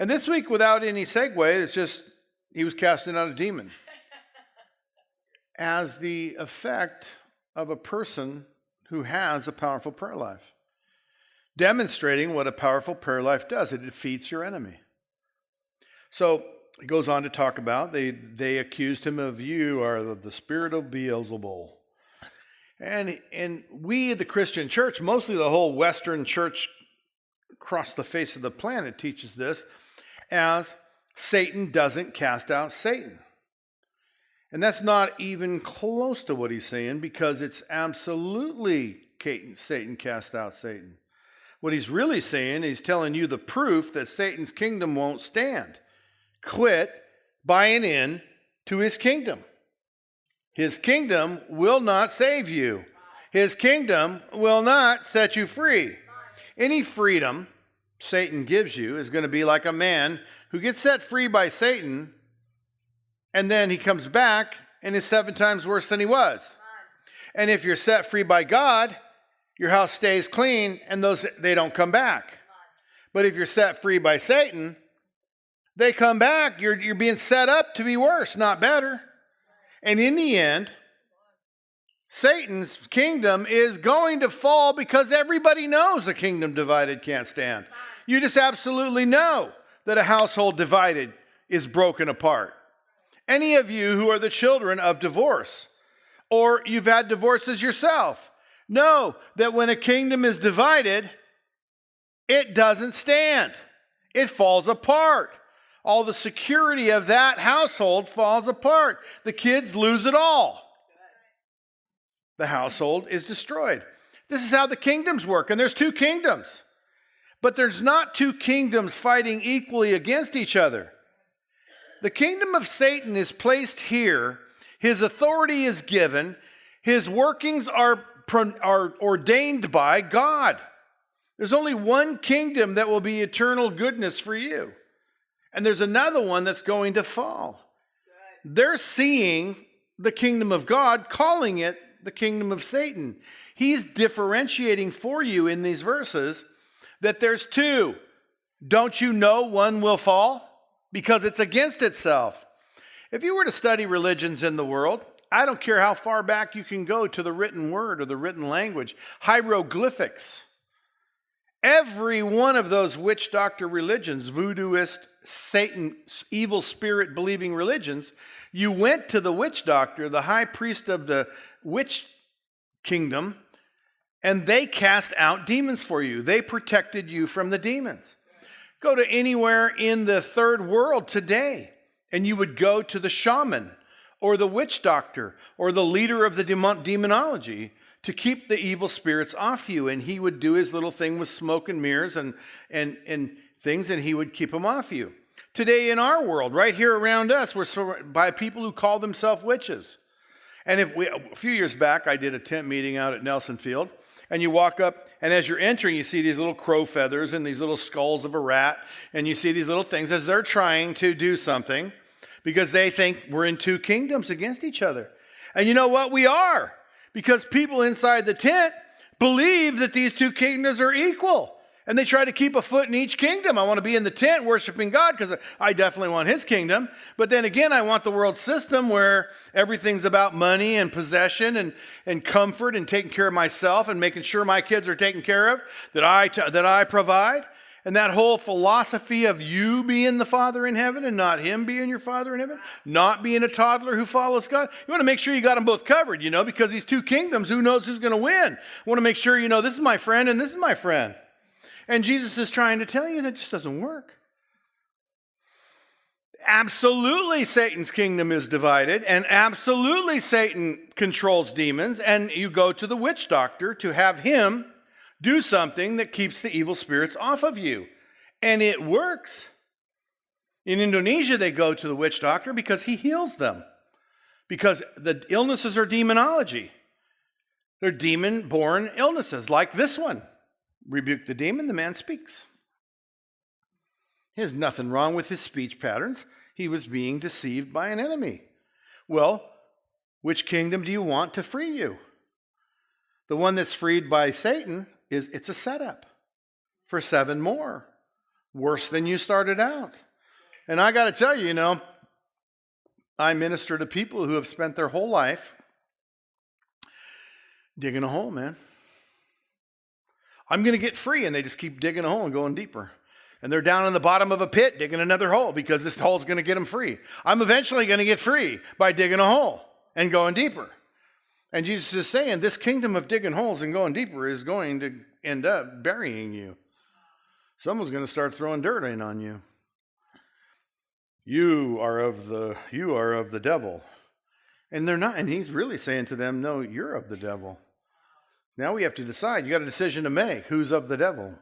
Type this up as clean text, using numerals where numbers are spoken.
And this week, without any segue, it's just he was casting out a demon as the effect of a person who has a powerful prayer life, demonstrating what a powerful prayer life does. It defeats your enemy. So he goes on to talk about, they accused him of, you are the spirit of Beelzebul. And we, the Christian church, mostly the whole Western church across the face of the planet teaches this, as Satan doesn't cast out Satan. And that's not even close to what he's saying, because it's absolutely Satan cast out Satan. What he's really saying, he's telling you the proof that Satan's kingdom won't stand. Quit buying in to his kingdom. His kingdom will not save you. His kingdom will not set you free. Any freedom Satan gives you is going to be like a man who gets set free by Satan, and then he comes back and is 7 times worse than he was. And if you're set free by God, your house stays clean and they don't come back. But if you're set free by Satan, they come back. You're being set up to be worse, not better. And in the end, Satan's kingdom is going to fall, because everybody knows a kingdom divided can't stand. You just absolutely know that a household divided is broken apart. Any of you who are the children of divorce, or you've had divorces yourself, know that when a kingdom is divided, it doesn't stand. It falls apart. All the security of that household falls apart. The kids lose it all. The household is destroyed. This is how the kingdoms work. And there's 2 kingdoms. But there's not 2 kingdoms fighting equally against each other. The kingdom of Satan is placed here. His authority is given. His workings are ordained by God. There's only one kingdom that will be eternal goodness for you. And there's another one that's going to fall. They're seeing the kingdom of God, calling it the kingdom of Satan. He's differentiating for you in these verses that there's 2. Don't you know one will fall? Because it's against itself. If you were to study religions in the world, I don't care how far back you can go to the written word or the written language, hieroglyphics. Every one of those witch doctor religions, voodooist, Satan, evil spirit believing religions, you went to the witch doctor, the high priest of the witch kingdom, and they cast out demons for you. They protected you from the demons. Go to anywhere in the third world today, and you would go to the shaman or the witch doctor or the leader of the demonology to keep the evil spirits off you. And he would do his little thing with smoke and mirrors and things, and he would keep them off you. Today in our world, right here around us, we're surrounded by people who call themselves witches. And a few years back, I did a tent meeting out at Nelson Field, and you walk up, and as you're entering, you see these little crow feathers and these little skulls of a rat, and you see these little things as they're trying to do something because they think we're in 2 kingdoms against each other. And you know what? We are, because people inside the tent believe that these 2 kingdoms are equal. And they try to keep a foot in each kingdom. I want to be in the tent worshiping God because I definitely want his kingdom. But then again, I want the world system where everything's about money and possession and comfort and taking care of myself and making sure my kids are taken care of, that I provide. And that whole philosophy of you being the Father in heaven and not him being your Father in heaven, not being a toddler who follows God. You want to make sure you got them both covered, because these 2 kingdoms, who knows who's going to win? I want to make sure this is my friend and this is my friend. And Jesus is trying to tell you that just doesn't work. Absolutely, Satan's kingdom is divided, and absolutely Satan controls demons, and you go to the witch doctor to have him do something that keeps the evil spirits off of you. And it works. In Indonesia, they go to the witch doctor because he heals them. Because the illnesses are demonology. They're demon-born illnesses, like this one. Rebuke the demon, the man speaks. There's nothing wrong with his speech patterns. He was being deceived by an enemy. Well, which kingdom do you want to free you? The one that's freed by Satan it's a setup for 7 more. worse than you started out. And I got to tell you, I minister to people who have spent their whole life digging a hole, man. I'm going to get free, and they just keep digging a hole and going deeper. And they're down in the bottom of a pit digging another hole because this hole's going to get them free. I'm eventually going to get free by digging a hole and going deeper. And Jesus is saying this kingdom of digging holes and going deeper is going to end up burying you. Someone's going to start throwing dirt in on you. You are of the devil. And they're not. And he's really saying to them, no, you're of the devil. Now we have to decide. You got a decision to make. Who's of the devil?